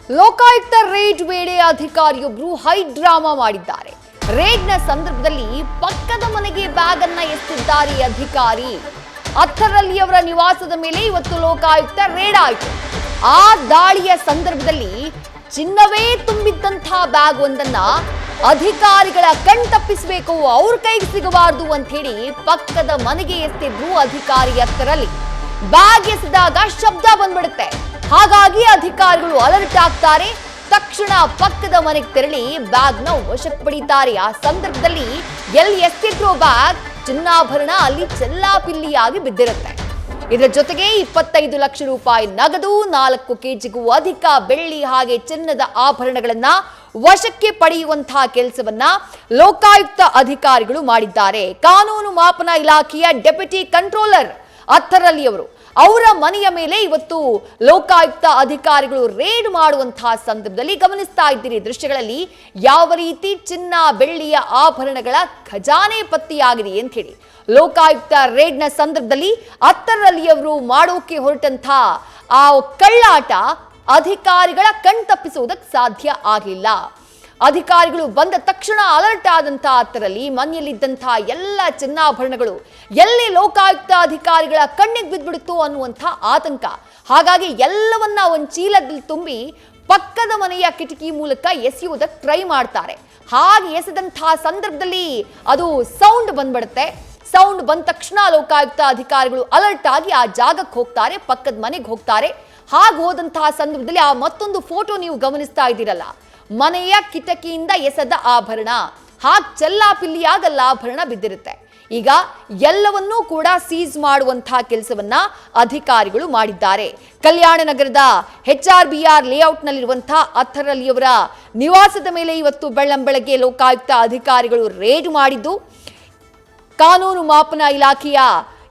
Lokayukta raid ವೇಳೆ ಅಧಿಕಾರಿಯೊಬ್ಬರು high drama ಮಾಡಿದ್ದಾರೆ. ರೇಡ್ನ ಸಂದರ್ಭದಲ್ಲಿ ಪಕ್ಕದ ಮನೆಗೆ ಬ್ಯಾಗ್ ಅನ್ನ ಎತ್ತಿದ್ದಾರೆ ಅಧಿಕಾರಿ. ಅಥರಲ್ಲಿ ಅವರ ನಿವಾಸದ ಮೇಲೆ ಇವತ್ತು ಲೋಕಾಯುಕ್ತ ರೇಡ್ ಆಯಿತು. ಆ ದಾಳಿಯ ಸಂದರ್ಭದಲ್ಲಿ ಚಿನ್ನವೇ ತುಂಬಿದ್ದಂತಹ ಬ್ಯಾಗ್ ಒಂದನ್ನ ಅಧಿಕಾರಿಗಳ ಕಣ್ತಪ್ಪಿಸಬೇಕು, ಅವ್ರ ಕೈಗೆ ಸಿಗಬಾರದು ಅಂತ ಹೇಳಿ ಪಕ್ಕದ ಮನೆಗೆ ಎತ್ತಿದ್ರು ಅಧಿಕಾರಿ. ಅಥರಲ್ಲಿ ಬ್ಯಾಗ್ ಎಸೆದಾಗ ಶಬ್ದ ಬಂದ್ಬಿಡುತ್ತೆ. ಹಾಗಾಗಿ ಅಧಿಕಾರಿಗಳು ಅಲರ್ಟ್ ಆಗ್ತಾರೆ. ತಕ್ಷಣ ಪಕ್ಕದ ಮನೆಗೆ ತೆರಳಿ ಬ್ಯಾಗ್ ನ ವಶಕ್ಕೆ ಪಡೀತಾರೆ. ಆ ಸಂದರ್ಭದಲ್ಲಿ ಎಲ್ಲಿ ಎತ್ತಿದ್ರು ಬ್ಯಾಗ್, ಚಿನ್ನಾಭರಣ ಅಲ್ಲಿ ಚೆಲ್ಲಾಪಿಲ್ಲಿಯಾಗಿ ಬಿದ್ದಿರುತ್ತೆ. ಇದರ ಜೊತೆಗೆ 25 ಲಕ್ಷ ರೂಪಾಯಿ ನಗದು, 4 ಕೆಜಿಗೂ ಅಧಿಕ ಬೆಳ್ಳಿ ಹಾಗೆ ಚಿನ್ನದ ಆಭರಣಗಳನ್ನ ವಶಕ್ಕೆ ಪಡೆಯುವಂತಹ ಕೆಲಸವನ್ನ ಲೋಕಾಯುಕ್ತ ಅಧಿಕಾರಿಗಳು ಮಾಡಿದ್ದಾರೆ. ಕಾನೂನು ಮಾಪನ ಇಲಾಖೆಯ ಡೆಪ್ಯೂಟಿ ಕಂಟ್ರೋಲರ್ ಅಥರಲ್ಲಿ ಅವರು ಅವರ ಮನೆಯ ಮೇಲೆ ಇವತ್ತು ಲೋಕಾಯುಕ್ತ ಅಧಿಕಾರಿಗಳು ರೇಡ್ ಮಾಡುವಂತಹ ಸಂದರ್ಭದಲ್ಲಿ ಗಮನಿಸ್ತಾ ಇದ್ದೀರಿ ದೃಶ್ಯಗಳಲ್ಲಿ ಯಾವ ರೀತಿ ಚಿನ್ನ ಬೆಳ್ಳಿಯ ಆಭರಣಗಳ ಖಜಾನೆ ಪತ್ತೆಯಾಗಿದೆ ಅಂತ ಹೇಳಿ. ಲೋಕಾಯುಕ್ತ ರೇಡ್ನ ಸಂದರ್ಭದಲ್ಲಿ ಅಥರಲ್ಲಿ ಅವರು ಮಾಡೋಕೆ ಹೊರಟಂತಹ ಆ ಕಳ್ಳಾಟ ಅಧಿಕಾರಿಗಳ ಕಣ್ತಪ್ಪಿಸುವುದಕ್ಕೆ ಸಾಧ್ಯ ಆಗಲಿಲ್ಲ. ಅಧಿಕಾರಿಗಳು ಬಂದ ತಕ್ಷಣ ಅಲರ್ಟ್ ಆದಂತಹ ಅಥರಲ್ಲಿ ಮನೆಯಲ್ಲಿದ್ದಂತಹ ಎಲ್ಲ ಚಿನ್ನಾಭರಣಗಳು ಎಲ್ಲಿ ಲೋಕಾಯುಕ್ತ ಅಧಿಕಾರಿಗಳ ಕಣ್ಣಿಗೆ ಬಿದ್ದುಬಿಡುತ್ತೋ ಅನ್ನುವಂಥ ಆತಂಕ. ಹಾಗಾಗಿ ಎಲ್ಲವನ್ನ ಒಂದು ಚೀಲದಲ್ಲಿ ತುಂಬಿ ಪಕ್ಕದ ಮನೆಯ ಕಿಟಕಿ ಮೂಲಕ ಎಸೆಯುವುದಕ್ಕೆ ಟ್ರೈ ಮಾಡ್ತಾರೆ. ಹಾಗೆ ಎಸೆದಂತಹ ಸಂದರ್ಭದಲ್ಲಿ ಅದು ಸೌಂಡ್ ಬಂದ್ಬಿಡುತ್ತೆ. ಸೌಂಡ್ ಬಂದ ತಕ್ಷಣ ಲೋಕಾಯುಕ್ತ ಅಧಿಕಾರಿಗಳು ಅಲರ್ಟ್ ಆಗಿ ಆ ಜಾಗಕ್ಕೆ ಹೋಗ್ತಾರೆ, ಪಕ್ಕದ ಮನೆಗೆ ಹೋಗ್ತಾರೆ. ಹಾಗೆ ಹೋದಂತಹ ಸಂದರ್ಭದಲ್ಲಿ ಆ ಮತ್ತೊಂದು ಫೋಟೋ ನೀವು ಗಮನಿಸ್ತಾ ಇದ್ದೀರಲ್ಲ, ಮನೆಯ ಕಿಟಕಿಯಿಂದ ಎಸೆದ ಆಭರಣ ಹಾಗೆ ಚೆಲ್ಲಾಪಿಲ್ಲಿಯಾಗಲ್ಲ ಆಭರಣ ಬಿದ್ದಿರುತ್ತೆ. ಈಗ ಎಲ್ಲವನ್ನೂ ಕೂಡ ಸೀಸ್ ಮಾಡುವಂತಹ ಕೆಲಸವನ್ನ ಅಧಿಕಾರಿಗಳು ಮಾಡಿದ್ದಾರೆ. ಕಲ್ಯಾಣ ನಗರದ HRBR ಲೇಔಟ್ನಲ್ಲಿರುವಂತಹ ಅಥರಲ್ಲಿ ಅವರ ನಿವಾಸದ ಮೇಲೆ ಇವತ್ತು ಬೆಳ್ಳಂಬೆಳಗ್ಗೆ ಲೋಕಾಯುಕ್ತ ಅಧಿಕಾರಿಗಳು ರೇಡ್ ಮಾಡಿದ್ದು, ಕಾನೂನು ಮಾಪನ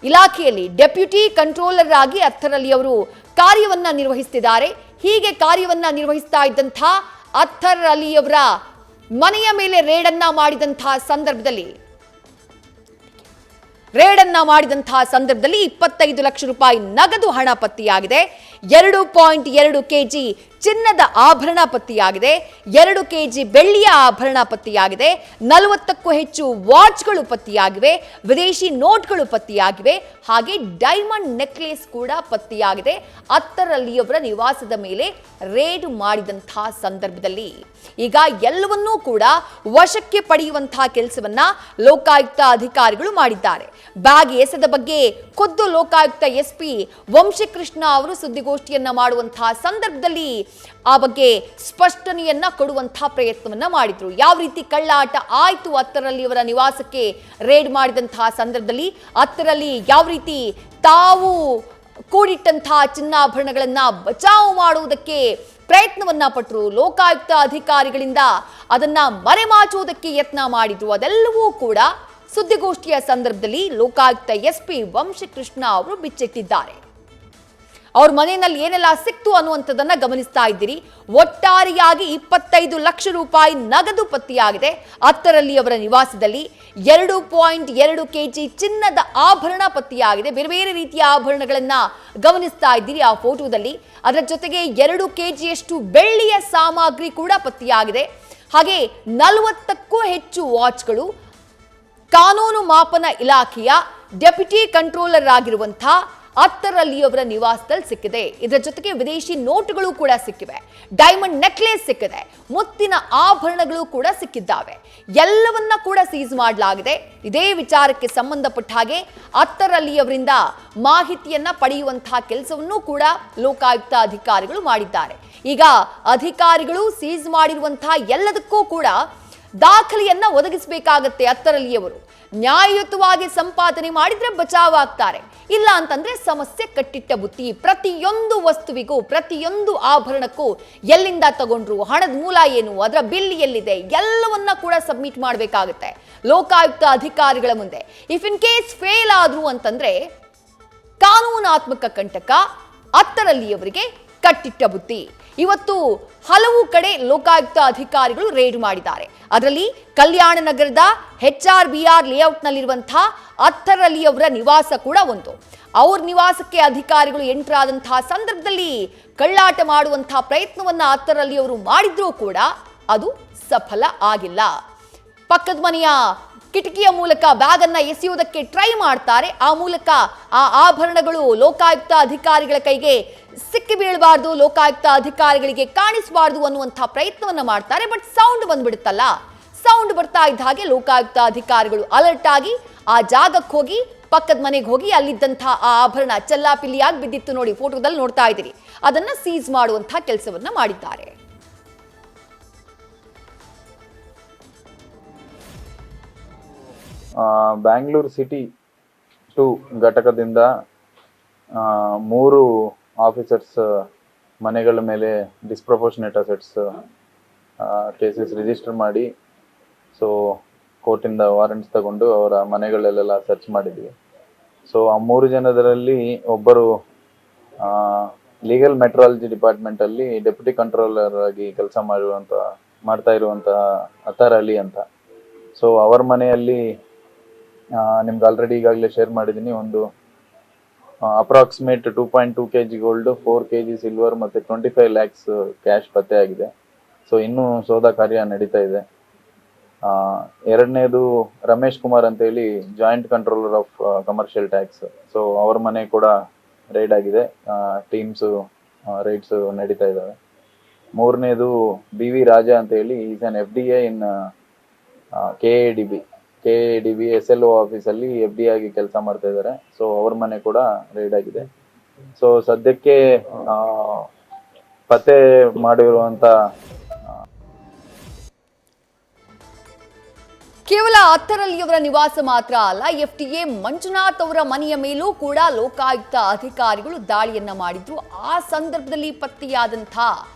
ಇಲಾಖೆಯಲ್ಲಿ ಡೆಪ್ಯೂಟಿ ಕಂಟ್ರೋಲರ್ ಆಗಿ ಅಥರಲ್ಲಿ ಅವರು ಕಾರ್ಯವನ್ನ ನಿರ್ವಹಿಸುತ್ತಿದ್ದಾರೆ. ಹೀಗೆ ಕಾರ್ಯವನ್ನ ನಿರ್ವಹಿಸ್ತಾ ಇದ್ದಂತಹ ಅಥರಲ್ಲಿ ಅವರ ಮನೆಯ ಮೇಲೆ ರೇಡನ್ನ ಮಾಡಿದಂತಹ ಸಂದರ್ಭದಲ್ಲಿ 25 ಲಕ್ಷ ರೂಪಾಯಿ ನಗದು ಹಣ ಪತ್ತೆಯಾಗಿದೆ. 2.2 ಕೆಜಿ ಚಿನ್ನದ ಆಭರಣ ಪತ್ತೆಯಾಗಿದೆ. 2 ಕೆಜಿ ಬೆಳ್ಳಿಯ ಆಭರಣ ಪತ್ತೆಯಾಗಿದೆ. 40ಕ್ಕೂ ಹೆಚ್ಚು ವಾಚ್ಗಳು ಪತ್ತೆಯಾಗಿವೆ. ವಿದೇಶಿ ನೋಟ್ಗಳು ಪತ್ತೆಯಾಗಿವೆ. ಹಾಗೆ ಡೈಮಂಡ್ ನೆಕ್ಲೇಸ್ ಕೂಡ ಪತ್ತೆಯಾಗಿದೆ. ಅಥರಲ್ಲಿ ಅವರ ನಿವಾಸದ ಮೇಲೆ ರೇಡ್ ಮಾಡಿದಂತಹ ಸಂದರ್ಭದಲ್ಲಿ ಈಗ ಎಲ್ಲವನ್ನೂ ಕೂಡ ವಶಕ್ಕೆ ಪಡೆಯುವಂತಹ ಕೆಲಸವನ್ನ ಲೋಕಾಯುಕ್ತ ಅಧಿಕಾರಿಗಳು ಮಾಡಿದ್ದಾರೆ. ಬ್ಯಾಗ್ ಎಸೆದ ಬಗ್ಗೆ ಖುದ್ದು ಲೋಕಾಯುಕ್ತ SP ವಂಶಿಕೃಷ್ಣ ಅವರು ಸುದ್ದಿಗೋಷ್ಠಿಯನ್ನ ಮಾಡುವಂತಹ ಸಂದರ್ಭದಲ್ಲಿ ಆ ಬಗ್ಗೆ ಸ್ಪಷ್ಟನೆಯನ್ನ ಕೊಡುವಂತಹ ಪ್ರಯತ್ನವನ್ನ ಮಾಡಿದ್ರು. ಯಾವ ರೀತಿ ಕಳ್ಳಾಟ ಆಯ್ತು ಅಥರಲ್ಲಿ ಅವರ ನಿವಾಸಕ್ಕೆ ರೇಡ್ ಮಾಡಿದಂತಹ ಸಂದರ್ಭದಲ್ಲಿ ಅಥರಲ್ಲಿ ಯಾವ ರೀತಿ ತಾವು ಕೂಡಿಟ್ಟಂತಹ ಚಿನ್ನಾಭರಣಗಳನ್ನ ಬಚಾವು ಮಾಡುವುದಕ್ಕೆ ಪ್ರಯತ್ನವನ್ನ ಪಟ್ಟರು, ಲೋಕಾಯುಕ್ತ ಅಧಿಕಾರಿಗಳಿಂದ ಅದನ್ನ ಮರೆಮಾಚುವುದಕ್ಕೆ ಯತ್ನ ಮಾಡಿದ್ರು. ಅದೆಲ್ಲವೂ ಕೂಡ ಸುದ್ದಿಗೋಷ್ಠಿಯ ಸಂದರ್ಭದಲ್ಲಿ ಲೋಕಾಯುಕ್ತ SP ವಂಶಿಕೃಷ್ಣ ಅವರು ಬಿಚ್ಚಿಟ್ಟಿದ್ದಾರೆ. ಅವ್ರ ಮನೆಯಲ್ಲಿ ಏನೆಲ್ಲ ಸಿಕ್ತು ಅನ್ನುವಂಥದ್ದನ್ನ ಗಮನಿಸ್ತಾ ಇದ್ದೀರಿ. ಒಟ್ಟಾರೆಯಾಗಿ 25 ಲಕ್ಷ ರೂಪಾಯಿ ನಗದು ಪತ್ತೆಯಾಗಿದೆ ಅಥರಲ್ಲಿ ಅವರ ನಿವಾಸದಲ್ಲಿ. 2.2 ಕೆಜಿ ಚಿನ್ನದ ಆಭರಣ ಪತ್ತೆಯಾಗಿದೆ. ಬೇರೆ ಬೇರೆ ರೀತಿಯ ಆಭರಣಗಳನ್ನ ಗಮನಿಸ್ತಾ ಇದ್ದೀರಿ ಆ ಫೋಟೋದಲ್ಲಿ. ಅದರ ಜೊತೆಗೆ 2 ಕೆಜಿಯಷ್ಟು ಬೆಳ್ಳಿಯ ಸಾಮಗ್ರಿ ಕೂಡ ಪತ್ತೆಯಾಗಿದೆ. ಹಾಗೆ 40ಕ್ಕೂ ಹೆಚ್ಚು ವಾಚ್ಗಳು ಕಾನೂನು ಮಾಪನ ಇಲಾಖೆಯ ಡೆಪ್ಯೂಟಿ ಕಂಟ್ರೋಲರ್ ಆಗಿರುವಂತಹ ಅಥರಲ್ಲಿ ಅವರ ನಿವಾಸದಲ್ಲಿ ಸಿಕ್ಕಿದೆ. ಇದರ ಜೊತೆಗೆ ವಿದೇಶಿ ನೋಟುಗಳು ಕೂಡ ಸಿಕ್ಕಿವೆ. ಡೈಮಂಡ್ ನೆಕ್ಲೇಸ್ ಸಿಕ್ಕಿದೆ. ಮುತ್ತಿನ ಆಭರಣಗಳು ಕೂಡ ಸಿಕ್ಕಿದ್ದಾವೆ. ಎಲ್ಲವನ್ನ ಕೂಡ ಸೀಸ್ ಮಾಡಲಾಗಿದೆ. ಇದೇ ವಿಚಾರಕ್ಕೆ ಸಂಬಂಧಪಟ್ಟ ಹಾಗೆ ಅಥರಲ್ಲಿ ಅವರಿಂದ ಮಾಹಿತಿಯನ್ನ ಪಡೆಯುವಂತಹ ಕೆಲಸವನ್ನು ಕೂಡ ಲೋಕಾಯುಕ್ತ ಅಧಿಕಾರಿಗಳು ಮಾಡಿದ್ದಾರೆ. ಈಗ ಅಧಿಕಾರಿಗಳು ಸೀಸ್ ಮಾಡಿರುವಂತಹ ಎಲ್ಲದಕ್ಕೂ ಕೂಡ ದಾಖಲೆಯನ್ನ ಒದಗಿಸಬೇಕಾಗತ್ತೆ. ಅಥರಲ್ಲಿ ಅವರು ನ್ಯಾಯಯುತವಾಗಿ ಸಂಪಾದನೆ ಮಾಡಿದ್ರೆ ಬಚಾವಾಗ್ತಾರೆ, ಇಲ್ಲ ಅಂತಂದ್ರೆ ಸಮಸ್ಯೆ ಕಟ್ಟಿಟ್ಟ ಬುತ್ತಿ. ಪ್ರತಿಯೊಂದು ವಸ್ತುವಿಗೂ ಪ್ರತಿಯೊಂದು ಆಭರಣಕ್ಕೂ ಎಲ್ಲಿಂದ ತಗೊಂಡ್ರು, ಹಣದ ಮೂಲ ಏನು, ಅದರ ಬಿಲ್ ಎಲ್ಲಿದೆ, ಎಲ್ಲವನ್ನ ಕೂಡ ಸಬ್ಮಿಟ್ ಮಾಡಬೇಕಾಗುತ್ತೆ ಲೋಕಾಯುಕ್ತ ಅಧಿಕಾರಿಗಳ ಮುಂದೆ. ಇಫ್ ಇನ್ ಕೇಸ್ ಫೇಲ್ ಆದ್ರು ಅಂತಂದ್ರೆ ಕಾನೂನಾತ್ಮಕ ಕಂಟಕ, ಅಥರಲ್ಲಿ ಅವರಿಗೆ ಕಟ್ಟಿಟ್ಟ ಬುತ್ತಿ. ಇವತ್ತು ಹಲವು ಕಡೆ ಲೋಕಾಯುಕ್ತ ಅಧಿಕಾರಿಗಳು ರೇಡ್ ಮಾಡಿದ್ದಾರೆ. ಅದರಲ್ಲಿ ಕಲ್ಯಾಣ ನಗರದ HRBR ಲೇಔಟ್ನಲ್ಲಿರುವಂತಹ ಅತ್ತರಲಿ ಅವರ ನಿವಾಸ ಕೂಡ ಒಂದು. ಅವ್ರ ನಿವಾಸಕ್ಕೆ ಅಧಿಕಾರಿಗಳು ಎಂಟರ್ ಆದಂತಹ ಸಂದರ್ಭದಲ್ಲಿ ಕಳ್ಳಾಟ ಮಾಡುವಂತಹ ಪ್ರಯತ್ನವನ್ನ ಅತ್ತರಲಿ ಅವರು ಮಾಡಿದ್ರೂ ಕೂಡ ಅದು ಸಫಲ ಆಗಿಲ್ಲ. ಪಕ್ಕದ ಮನೆಯ ಕಿಟಕಿಯ ಮೂಲಕ ಬ್ಯಾಗ್ ಅನ್ನ ಎಸೆಯುವುದಕ್ಕೆ ಟ್ರೈ ಮಾಡ್ತಾರೆ. ಆ ಮೂಲಕ ಆ ಆಭರಣಗಳು ಲೋಕಾಯುಕ್ತ ಅಧಿಕಾರಿಗಳ ಕೈಗೆ ಸಿಕ್ಕಿ ಬೀಳಬಾರ್ದು, ಲೋಕಾಯುಕ್ತ ಅಧಿಕಾರಿಗಳಿಗೆ ಕಾಣಿಸಬಾರ್ದು ಅನ್ನುವಂತಹ ಪ್ರಯತ್ನವನ್ನ ಮಾಡ್ತಾರೆ. ಬಟ್ ಸೌಂಡ್ ಬಂದ್ಬಿಡುತ್ತಲ್ಲ, ಸೌಂಡ್ ಬರ್ತಾ ಇದ್ದ ಹಾಗೆ ಲೋಕಾಯುಕ್ತ ಅಧಿಕಾರಿಗಳು ಅಲರ್ಟ್ ಆಗಿ ಆ ಜಾಗಕ್ಕೆ ಹೋಗಿ ಪಕ್ಕದ ಮನೆಗೆ ಹೋಗಿ ಅಲ್ಲಿದ್ದಂತಹ ಆ ಆಭರಣ ಚೆಲ್ಲಾಪಿಲ್ಲಿಯಾಗಿ ಬಿದ್ದಿತ್ತು ನೋಡಿ, ಫೋಟೋದಲ್ಲಿ ನೋಡ್ತಾ ಇದ್ದೀರಿ, ಅದನ್ನ ಸೀಸ್ ಮಾಡುವಂತಹ ಕೆಲಸವನ್ನ ಮಾಡಿದ್ದಾರೆ. ಬ್ಯಾಂಗ್ಳೂರ್ ಸಿಟಿ 2 ಘಟಕದಿಂದ 3 ಆಫೀಸರ್ಸ್ ಮನೆಗಳ ಮೇಲೆ ಡಿಸ್ಪ್ರಪೋರ್ಷನೇಟ್ ಅಸೆಟ್ಸ್ ಕೇಸಸ್ ರಿಜಿಸ್ಟರ್ ಮಾಡಿ, ಸೊ ಕೋರ್ಟಿಂದ ವಾರೆಂಟ್ಸ್ ತಗೊಂಡು ಅವರ ಮನೆಗಳಲ್ಲೆಲ್ಲ ಸರ್ಚ್ ಮಾಡಿದ್ವಿ. ಸೊ ಆ 3 ಜನರಲ್ಲಿ ಒಬ್ಬರು ಲೀಗಲ್ ಮೆಟ್ರಾಲಜಿ ಡಿಪಾರ್ಟ್ಮೆಂಟಲ್ಲಿ ಡೆಪ್ಯೂಟಿ ಕಂಟ್ರೋಲರ್ ಆಗಿ ಕೆಲಸ ಮಾಡ್ತಾ ಇರುವಂಥ ಅತರ್ ಅಲಿ ಅಂತ. ಸೊ ಅವರ ಮನೆಯಲ್ಲಿ ನಿಮ್ಗೆ ಆಲ್ರೆಡಿ ಈಗಾಗಲೇ ಶೇರ್ ಮಾಡಿದ್ದೀನಿ, ಒಂದು approximate 2.2 kg gold, 4 kg silver ಮತ್ತು 25 lakhs ಕ್ಯಾಶ್ ಪತ್ತೆ ಆಗಿದೆ. ಸೊ ಇನ್ನೂ ಶೋಧ ಕಾರ್ಯ ನಡೀತಾ ಇದೆ. ಎರಡನೇದು ರಮೇಶ್ ಕುಮಾರ್ ಅಂತೇಳಿ joint controller of commercial tax. So ಅವ್ರ ಮನೆ ಕೂಡ ರೈಡ್ ಆಗಿದೆ, ಟೀಮ್ಸು ರೈಡ್ಸ್ ನಡೀತಾ ಇದ್ದಾವೆ. ಮೂರನೇದು BV ರಾಜಾ ಅಂತೇಳಿ is an FDA in KADB SLO ಆಫೀಸಲ್ಲಿ FDA ಆಗಿ ಕೆಲಸ ಮಾಡ್ತಾ ಇದ್ದಾರೆ. ಸೊ ಅವ್ರ ಮನೆ ಕೂಡ ರೈಡ್ ಆಗಿದೆ. ಸೊ ಸದ್ಯಕ್ಕೆ ಪತ್ತೆ ಮಾಡಿರುವಂತ ಕೇವಲ ಅತ್ತರಲ್ಲಿ ಅವರ ನಿವಾಸ ಮಾತ್ರ ಅಲ್ಲ, FTA ಮಂಜುನಾಥ್ ಅವರ ಮನೆಯ ಮೇಲೂ ಕೂಡ ಲೋಕಾಯುಕ್ತ ಅಧಿಕಾರಿಗಳು ದಾಳಿಯನ್ನ ಮಾಡಿದ್ರು. ಆ ಸಂದರ್ಭದಲ್ಲಿ ಪತ್ತೆಯಾದಂಥ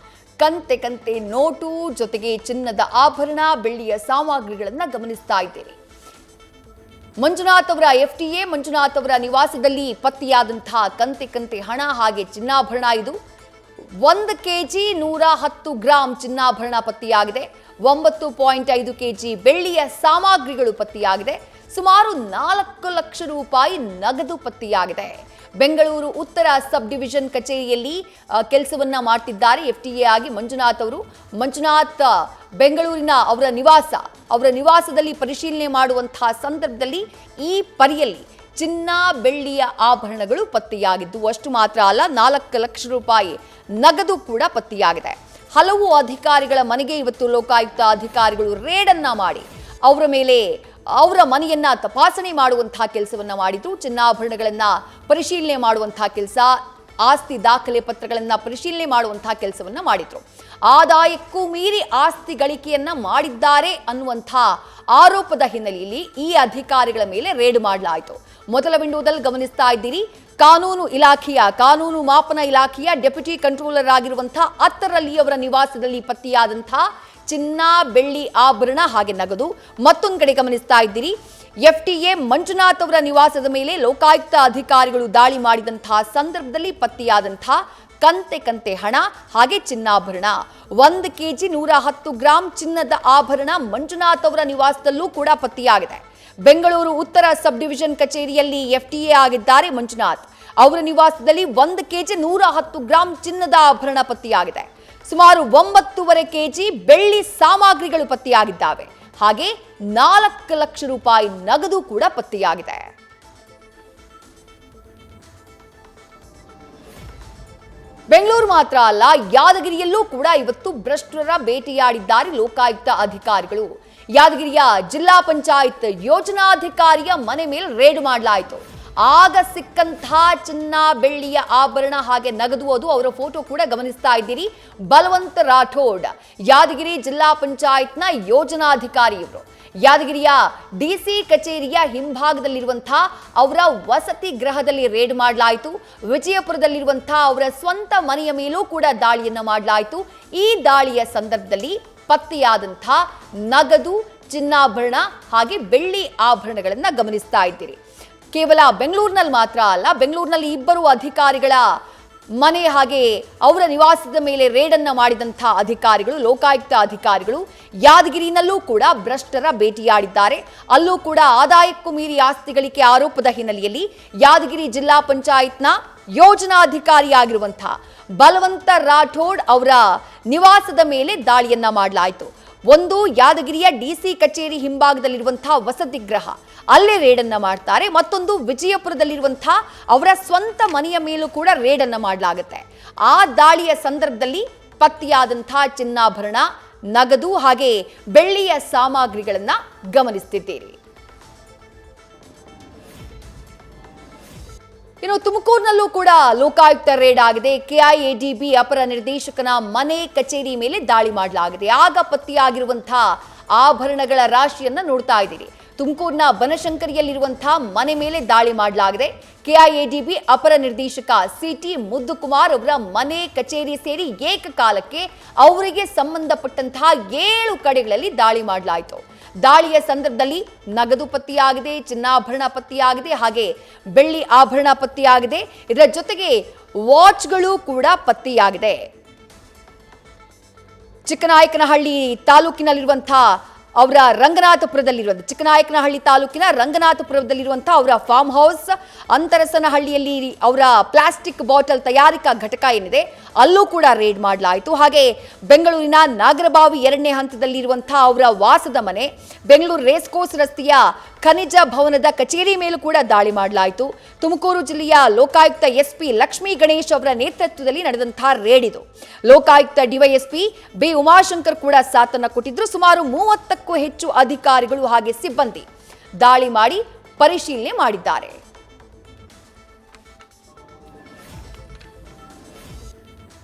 ಕಂತೆ ನೋಟು ಜೊತೆಗೆ ಚಿನ್ನದ ಆಭರಣ, ಬೆಳ್ಳಿಯ ಸಾಮಗ್ರಿಗಳನ್ನ ಗಮನಿಸ್ತಾ ಇದ್ದೇವೆ. ಮಂಜುನಾಥ್ ಅವರ FTA ಮಂಜುನಾಥ್ ಅವರ ನಿವಾಸದಲ್ಲಿ ಪತ್ತೆಯಾದಂತಹ ಕಂತೆ ಹಣ ಹಾಗೆ ಚಿನ್ನಾಭರಣ, ಇದು 1 kg 110 ಗ್ರಾಂ ಚಿನ್ನಾಭರಣ ಪತ್ತೆಯಾಗಿದೆ. 9.5 kg ಬೆಳ್ಳಿಯ ಸಾಮಗ್ರಿಗಳು ಪತ್ತೆಯಾಗಿದೆ. ಸುಮಾರು 4 ಲಕ್ಷ ರೂಪಾಯಿ ನಗದು ಪತ್ತೆಯಾಗಿದೆ. ಬೆಂಗಳೂರು ಉತ್ತರ ಸಬ್ ಡಿವಿಷನ್ ಕಚೇರಿಯಲ್ಲಿ ಕೆಲಸವನ್ನ ಮಾಡ್ತಿದ್ದಾರೆ FTA ಆಗಿ ಮಂಜುನಾಥ್ ಅವರು. ಮಂಜುನಾಥ್ ಬೆಂಗಳೂರಿನ ಅವರ ನಿವಾಸದಲ್ಲಿ ಪರಿಶೀಲನೆ ಮಾಡುವಂತಹ ಸಂದರ್ಭದಲ್ಲಿ ಈ ಪರಿಯಲ್ಲಿ ಚಿನ್ನ ಬೆಳ್ಳಿಯ ಆಭರಣಗಳು ಪತ್ತೆಯಾಗಿದ್ದು ಅಷ್ಟು ಮಾತ್ರ ಅಲ್ಲ, 4 ಲಕ್ಷ ರೂಪಾಯಿ ನಗದು ಕೂಡ ಪತ್ತೆಯಾಗಿದೆ. ಹಲವು ಅಧಿಕಾರಿಗಳ ಮನೆಗೆ ಇವತ್ತು ಲೋಕಾಯುಕ್ತ ಅಧಿಕಾರಿಗಳು ರೇಡ್ ಅನ್ನ ಮಾಡಿ ಅವರ ಮನೆಯನ್ನ ತಪಾಸಣೆ ಮಾಡುವಂತಹ ಕೆಲಸವನ್ನ ಮಾಡಿದ್ರು. ಚಿನ್ನಾಭರಣಗಳನ್ನ ಪರಿಶೀಲನೆ ಮಾಡುವಂತಹ ಕೆಲಸ, ಆಸ್ತಿ ದಾಖಲೆ ಪತ್ರಗಳನ್ನ ಪರಿಶೀಲನೆ ಮಾಡುವಂತಹ ಕೆಲಸವನ್ನ ಮಾಡಿದ್ರು. ಆದಾಯಕ್ಕೂ ಮೀರಿ ಆಸ್ತಿ ಗಳಿಕೆಯನ್ನ ಮಾಡಿದ್ದಾರೆ ಅನ್ನುವಂಥ ಆರೋಪದ ಹಿನ್ನೆಲೆಯಲ್ಲಿ ಈ ಅಧಿಕಾರಿಗಳ ಮೇಲೆ ರೇಡ್ ಮಾಡಲಾಯಿತು. ಮೊದಲ ವಿಂಡೋದಲ್ಲಿ ಗಮನಿಸ್ತಾ ಇದ್ದೀರಿ, ಕಾನೂನು ಮಾಪನ ಇಲಾಖೆಯ ಡೆಪ್ಯೂಟಿ ಕಂಟ್ರೋಲರ್ ಆಗಿರುವಂತಹ ಅತ್ತರಲ್ಲಿ ಅವರ ನಿವಾಸದಲ್ಲಿ ಪತ್ತೆಯಾದಂತಹ ಚಿನ್ನ ಬೆಳ್ಳಿ ಆಭರಣ ಹಾಗೆ ನಗದು. ಮತ್ತೊಂದು ಕಡೆ ಗಮನಿಸ್ತಾ ಇದ್ದೀರಿ, FTA ಮಂಜುನಾಥ್ ಅವರ ನಿವಾಸದ ಮೇಲೆ ಲೋಕಾಯುಕ್ತ ಅಧಿಕಾರಿಗಳು ದಾಳಿ ಮಾಡಿದಂತಹ ಸಂದರ್ಭದಲ್ಲಿ ಪತ್ತೆಯಾದಂತಹ ಕಂತೆ ಹಣ ಹಾಗೆ ಚಿನ್ನಾಭರಣ, 1 kg 110 ಗ್ರಾಂ ಚಿನ್ನದ ಆಭರಣ ಮಂಜುನಾಥ್ ಅವರ ನಿವಾಸದಲ್ಲೂ ಕೂಡ ಪತ್ತೆಯಾಗಿದೆ. ಬೆಂಗಳೂರು ಉತ್ತರ ಸಬ್ ಡಿವಿಷನ್ ಕಚೇರಿಯಲ್ಲಿ FTA ಆಗಿದ್ದಾರೆ ಮಂಜುನಾಥ್. ಅವರ ನಿವಾಸದಲ್ಲಿ 1 kg 110 ಗ್ರಾಂ ಚಿನ್ನದ ಆಭರಣ ಪತ್ತೆಯಾಗಿದೆ. ಸುಮಾರು 9.5 kg ಬೆಳ್ಳಿ ಸಾಮಗ್ರಿಗಳು ಪತ್ತೆಯಾಗಿದ್ದಾವೆ. ಹಾಗೆ 4 ಲಕ್ಷ ರೂಪಾಯಿ ನಗದು ಕೂಡ ಪತ್ತೆಯಾಗಿದೆ. ಬೆಂಗಳೂರು ಮಾತ್ರ ಅಲ್ಲ, ಯಾದಗಿರಿಯಲ್ಲೂ ಕೂಡ ಇವತ್ತು ಭ್ರಷ್ಟರ ಬೇಟೆಯಾಡಿದ್ದಾರೆ ಲೋಕಾಯುಕ್ತ ಅಧಿಕಾರಿಗಳು. ಯಾದಗಿರಿಯ ಜಿಲ್ಲಾ ಪಂಚಾಯತ್ ಯೋಜನಾಧಿಕಾರಿಯ ಮನೆ ಮೇಲೆ ರೇಡ್ ಮಾಡಲಾಯಿತು. ಆಗ ಸಿಕ್ಕಂತಹ ಚಿನ್ನ ಬೆಳ್ಳಿಯ ಆಭರಣ ಹಾಗೆ ನಗದು, ಅದು ಅವರ ಫೋಟೋ ಕೂಡ ಗಮನಿಸ್ತಾ ಇದ್ದೀರಿ. ಬಲವಂತ ರಾಠೋಡ್ ಯಾದಗಿರಿ ಜಿಲ್ಲಾ ಪಂಚಾಯತ್ನ ಯೋಜನಾಧಿಕಾರಿ ಇವರು. ಯಾದಗಿರಿಯ DC ಕಚೇರಿಯ ಹಿಂಭಾಗದಲ್ಲಿರುವಂತಹ ಅವರ ವಸತಿ ಗೃಹದಲ್ಲಿ ರೇಡ್ ಮಾಡಲಾಯಿತು. ವಿಜಯಪುರದಲ್ಲಿರುವಂತಹ ಅವರ ಸ್ವಂತ ಮನೆಯ ಮೇಲೂ ಕೂಡ ದಾಳಿಯನ್ನ ಮಾಡಲಾಯಿತು. ಈ ದಾಳಿಯ ಸಂದರ್ಭದಲ್ಲಿ ಪತ್ತೆಯಾದಂತಹ ನಗದು, ಚಿನ್ನಾಭರಣ ಹಾಗೆ ಬೆಳ್ಳಿ ಆಭರಣಗಳನ್ನ ಗಮನಿಸ್ತಾ ಇದ್ದೀರಿ. ಕೇವಲ ಬೆಂಗಳೂರಿನಲ್ಲಿ ಮಾತ್ರ ಅಲ್ಲ, ಬೆಂಗಳೂರಿನಲ್ಲಿ 2 ಅಧಿಕಾರಿಗಳ ಮನೆ ಹಾಗೆ ಅವರ ನಿವಾಸದ ಮೇಲೆ ರೇಡನ್ನ ಮಾಡಿದಂಥ ಅಧಿಕಾರಿಗಳು, ಲೋಕಾಯುಕ್ತ ಅಧಿಕಾರಿಗಳು ಯಾದಗಿರಿನಲ್ಲೂ ಕೂಡ ಭ್ರಷ್ಟರ ಭೇಟಿಯಾಡಿದ್ದಾರೆ. ಅಲ್ಲೂ ಕೂಡ ಆದಾಯಕ್ಕೂ ಮೀರಿ ಆಸ್ತಿ ಗಳಿಕೆ ಆರೋಪದ ಹಿನ್ನೆಲೆಯಲ್ಲಿ ಯಾದಗಿರಿ ಜಿಲ್ಲಾ ಪಂಚಾಯತ್ನ ಯೋಜನಾಧಿಕಾರಿಯಾಗಿರುವಂತಹ ಬಲವಂತ ರಾಠೋಡ್ ಅವರ ನಿವಾಸದ ಮೇಲೆ ದಾಳಿಯನ್ನ ಮಾಡಲಾಯಿತು. ಒಂದು ಯಾದಗಿರಿಯ ಡಿಸಿ ಕಚೇರಿ ಹಿಂಭಾಗದಲ್ಲಿರುವಂತಹ ವಸತಿ ಗೃಹ, ಅಲ್ಲೇ ರೇಡನ್ನ ಮಾಡ್ತಾರೆ. ಮತ್ತೊಂದು ವಿಜಯಪುರದಲ್ಲಿರುವಂತಹ ಅವರ ಸ್ವಂತ ಮನೆಯ ಮೇಲೂ ಕೂಡ ರೇಡನ್ನ ಮಾಡಲಾಗುತ್ತೆ. ಆ ದಾಳಿಯ ಸಂದರ್ಭದಲ್ಲಿ ಪತ್ತೆಯಾದಂತಹ ಚಿನ್ನಾಭರಣ, ನಗದು ಹಾಗೆ ಬೆಳ್ಳಿಯ ಸಾಮಗ್ರಿಗಳನ್ನ ಗಮನಿಸುತ್ತಿದ್ದೀರಿ. ಇನ್ನು ತುಮಕೂರಿನಲ್ಲೂ ಕೂಡ ಲೋಕಾಯುಕ್ತ ರೇಡ್ ಆಗಿದೆ. ಕೆಐಎಡಿಬಿ ಅಪರ ನಿರ್ದೇಶಕನ ಮನೆ ಕಚೇರಿ ಮೇಲೆ ದಾಳಿ ಮಾಡಲಾಗಿದೆ. ಆಗ ಪತ್ತೆಯಾಗಿರುವಂತಹ ಆಭರಣಗಳ ರಾಶಿಯನ್ನ ನೋಡ್ತಾ ಇದ್ದೀರಿ. ತುಮಕೂರಿನ ಬನಶಂಕರಿಯಲ್ಲಿರುವಂತಹ ಮನೆ ಮೇಲೆ ದಾಳಿ ಮಾಡಲಾಗಿದೆ. ಕೆಐಎಡಿಬಿ ಅಪರ ನಿರ್ದೇಶಕ ಸಿಟಿ ಮುದ್ದುಕುಮಾರ್ ಅವರ ಮನೆ ಕಚೇರಿ ಸೇರಿ ಏಕಕಾಲಕ್ಕೆ ಅವರಿಗೆ ಸಂಬಂಧಪಟ್ಟಂತಹ 7 ಕಡೆಗಳಲ್ಲಿ ದಾಳಿ ಮಾಡಲಾಯಿತು. ದಾಳಿಯ ಸಂದರ್ಭದಲ್ಲಿ ನಗದು ಪತ್ತೆಯಾಗಿದೆ, ಚಿನ್ನಾಭರಣ ಪತ್ತೆಯಾಗಿದೆ, ಹಾಗೆ ಬೆಳ್ಳಿ ಆಭರಣ ಪತ್ತೆಯಾಗಿದೆ. ಇದರ ಜೊತೆಗೆ ವಾಚ್ಗಳು ಕೂಡ ಪತ್ತೆಯಾಗಿದೆ. ಚಿಕ್ಕನಾಯಕನಹಳ್ಳಿ ತಾಲೂಕಿನಲ್ಲಿರುವಂತಹ ಅವರ ಚಿಕ್ಕನಾಯಕನಹಳ್ಳಿ ತಾಲೂಕಿನ ರಂಗನಾಥಪುರದಲ್ಲಿರುವಂತಹ ಅವರ ಫಾರ್ಮ್ ಹೌಸ್, ಅಂತರಸನಹಳ್ಳಿಯಲ್ಲಿ ಅವರ ಪ್ಲಾಸ್ಟಿಕ್ ಬಾಟಲ್ ತಯಾರಿಕಾ ಘಟಕ ಏನಿದೆ ಅಲ್ಲೂ ಕೂಡ ರೇಡ್ ಮಾಡಲಾಯಿತು. ಹಾಗೆ ಬೆಂಗಳೂರಿನ ನಾಗರಬಾವಿ 2ನೇ ಹಂತದಲ್ಲಿರುವಂತಹ ಅವರ ವಾಸದ ಮನೆ, ಬೆಂಗಳೂರು ರೇಸ್ಕೋರ್ಸ್ ರಸ್ತೆಯ ಖನಿಜ ಭವನದ ಕಚೇರಿ ಮೇಲೂ ಕೂಡ ದಾಳಿ ಮಾಡಲಾಯಿತು. ತುಮಕೂರು ಜಿಲ್ಲೆಯ ಲೋಕಾಯುಕ್ತ ಎಸ್ಪಿ ಲಕ್ಷ್ಮೀ ಗಣೇಶ್ ಅವರ ನೇತೃತ್ವದಲ್ಲಿ ನಡೆದಂತಹ ರೇಡ್ ಇದು. ಲೋಕಾಯುಕ್ತ ಡಿವೈಎಸ್ಪಿ ಬಿ ಉಮಾಶಂಕರ್ ಕೂಡ ಸಾಥನ್ನ ಕೊಟ್ಟಿದ್ರು. ಸುಮಾರು 30ಕ್ಕೂ ಹೆಚ್ಚು ಅಧಿಕಾರಿಗಳು ಹಾಗೆ ಸಿಬ್ಬಂದಿ ದಾಳಿ ಮಾಡಿ ಪರಿಶೀಲನೆ ಮಾಡಿದ್ದಾರೆ.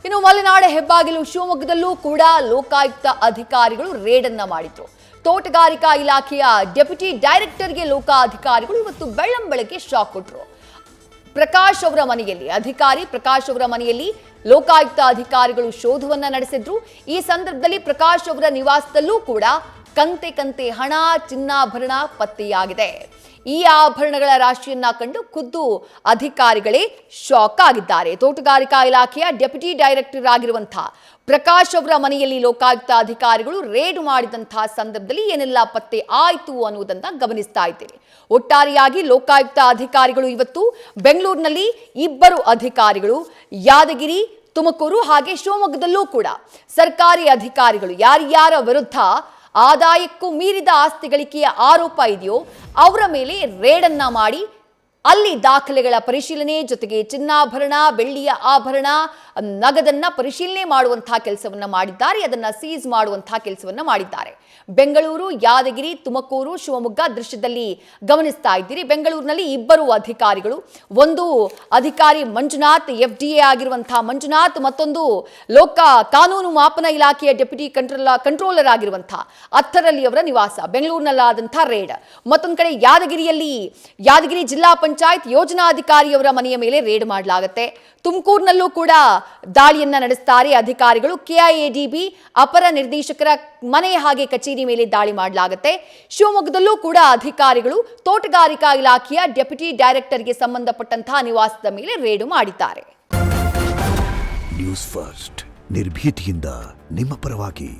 ಇನ್ನು ಮಲೆನಾಡು ಹೆಬ್ಬಾಗಿಲು ಶಿವಮೊಗ್ಗದಲ್ಲೂ ಕೂಡ ಲೋಕಾಯುಕ್ತ ಅಧಿಕಾರಿಗಳು ರೇಡ್ ಅನ್ನ ಮಾಡಿದ್ರು. ತೋಟಗಾರಿಕಾ ಇಲಾಖೆಯ ಡೆಪ್ಯೂಟಿ ಡೈರೆಕ್ಟರ್ಗೆ ಲೋಕಾಧಿಕಾರಿಗಳು ಇವತ್ತು ಬೆಳ್ಳಂಬೆಳಗ್ಗೆ ಶಾಕ್ ಕೊಟ್ಟರು. ಪ್ರಕಾಶ್ ಅವರ ಮನೆಯಲ್ಲಿ ಲೋಕಾಯುಕ್ತ ಅಧಿಕಾರಿಗಳು ಶೋಧವನ್ನ ನಡೆಸಿದ್ರು. ಈ ಸಂದರ್ಭದಲ್ಲಿ ಪ್ರಕಾಶ್ ಅವರ ನಿವಾಸದಲ್ಲೂ ಕೂಡ ಕಂತೆ ಹಣ, ಚಿನ್ನಾಭರಣ ಪತ್ತೆಯಾಗಿದೆ. ಈ ಆಭರಣಗಳ ರಾಶಿಯನ್ನ ಕಂಡು ಖುದ್ದು ಅಧಿಕಾರಿಗಳೇ ಶಾಕ್ ಆಗಿದ್ದಾರೆ. ತೋಟಗಾರಿಕಾ ಇಲಾಖೆಯ ಡೆಪ್ಯೂಟಿ ಡೈರೆಕ್ಟರ್ ಆಗಿರುವಂತಹ ಪ್ರಕಾಶ್ ಅವರ ಮನೆಯಲ್ಲಿ ಲೋಕಾಯುಕ್ತ ಅಧಿಕಾರಿಗಳು ರೇಡ್ ಮಾಡಿದಂತಹ ಸಂದರ್ಭದಲ್ಲಿ ಏನೆಲ್ಲ ಪತ್ತೆ ಆಯಿತು ಅನ್ನುವುದನ್ನ ಗಮನಿಸ್ತಾ ಇದ್ದೇವೆ. ಒಟ್ಟಾರೆಯಾಗಿ ಲೋಕಾಯುಕ್ತ ಅಧಿಕಾರಿಗಳು ಇವತ್ತು ಬೆಂಗಳೂರಿನಲ್ಲಿ 2 ಅಧಿಕಾರಿಗಳು, ಯಾದಗಿರಿ, ತುಮಕೂರು ಹಾಗೆ ಶಿವಮೊಗ್ಗದಲ್ಲೂ ಕೂಡ ಸರ್ಕಾರಿ ಅಧಿಕಾರಿಗಳು ಯಾರ್ಯಾರ ವಿರುದ್ಧ ಆದಾಯಕ್ಕೂ ಮೀರಿದ ಆಸ್ತಿ ಗಳಿಕೆಯ ಆರೋಪ ಇದೆಯೋ ಅವರ ಮೇಲೆ ರೇಡನ್ನ ಮಾಡಿ ಅಲ್ಲಿ ದಾಖಲೆಗಳ ಪರಿಶೀಲನೆ ಜೊತೆಗೆ ಚಿನ್ನಾಭರಣ, ಬೆಳ್ಳಿಯ ಆಭರಣ, ನಗದನ್ನ ಪರಿಶೀಲನೆ ಮಾಡುವಂತಹ ಕೆಲಸವನ್ನ ಮಾಡಿದ್ದಾರೆ. ಅದನ್ನ ಸೀಸ್ ಮಾಡುವಂತಹ ಕೆಲಸವನ್ನ ಮಾಡಿದ್ದಾರೆ. ಬೆಂಗಳೂರು, ಯಾದಗಿರಿ, ತುಮಕೂರು, ಶಿವಮೊಗ್ಗ ದೃಶ್ಯದಲ್ಲಿ ಗಮನಿಸ್ತಾ ಇದ್ದೀರಿ. ಬೆಂಗಳೂರಿನಲ್ಲಿ 2 ಅಧಿಕಾರಿಗಳು, ಒಂದು ಅಧಿಕಾರಿ ಮಂಜುನಾಥ್, FDA ಆಗಿರುವಂತಹ ಮಂಜುನಾಥ್, ಮತ್ತೊಂದು ಕಾನೂನು ಮಾಪನ ಇಲಾಖೆಯ ಡೆಪ್ಯೂಟಿ ಕಂಟ್ರೋಲರ್ ಆಗಿರುವಂತಹ ಅಥರಲ್ಲಿ ಅವರ ನಿವಾಸ, ಬೆಂಗಳೂರಿನಲ್ಲಾದಂತಹ ರೇಡ್. ಮತ್ತೊಂದು ಕಡೆ ಯಾದಗಿರಿ ಜಿಲ್ಲಾ ಪಂಚಾಯತ್ ಯೋಜನಾಧಿಕಾರಿಯವರ ಮನೆಯ ಮೇಲೆ ರೇಡ್ ಮಾಡಲಾಗುತ್ತೆ. ತುಮಕೂರಿನಲ್ಲೂ ಕೂಡ ದಾಳಿಯನ್ನ ನಡೆಸ್ತಾರೆ ಅಧಿಕಾರಿಗಳು. ಕೆಐಎಡಿಬಿ ಅಪರ ನಿರ್ದೇಶಕರ ಮನೆ ಹಾಗೆ ಕಚೇರಿ ಮೇಲೆ ದಾಳಿ ಮಾಡಲಾಗುತ್ತೆ. ಶಿವಮೊಗ್ಗದಲ್ಲೂ ಕೂಡ ಅಧಿಕಾರಿಗಳು ತೋಟಗಾರಿಕಾ ಇಲಾಖೆಯ ಡೆಪ್ಯೂಟಿ ಡೈರೆಕ್ಟರ್ಗೆ ಸಂಬಂಧಪಟ್ಟಂತಹ ನಿವಾಸದ ಮೇಲೆ ರೇಡು ಮಾಡಿದ್ದಾರೆ. ನ್ಯೂಸ್ ಫಸ್ಟ್, ನಿರ್ಭೀತಿಯಿಂದ ನಿಮ್ಮ ಪರವಾಗಿ.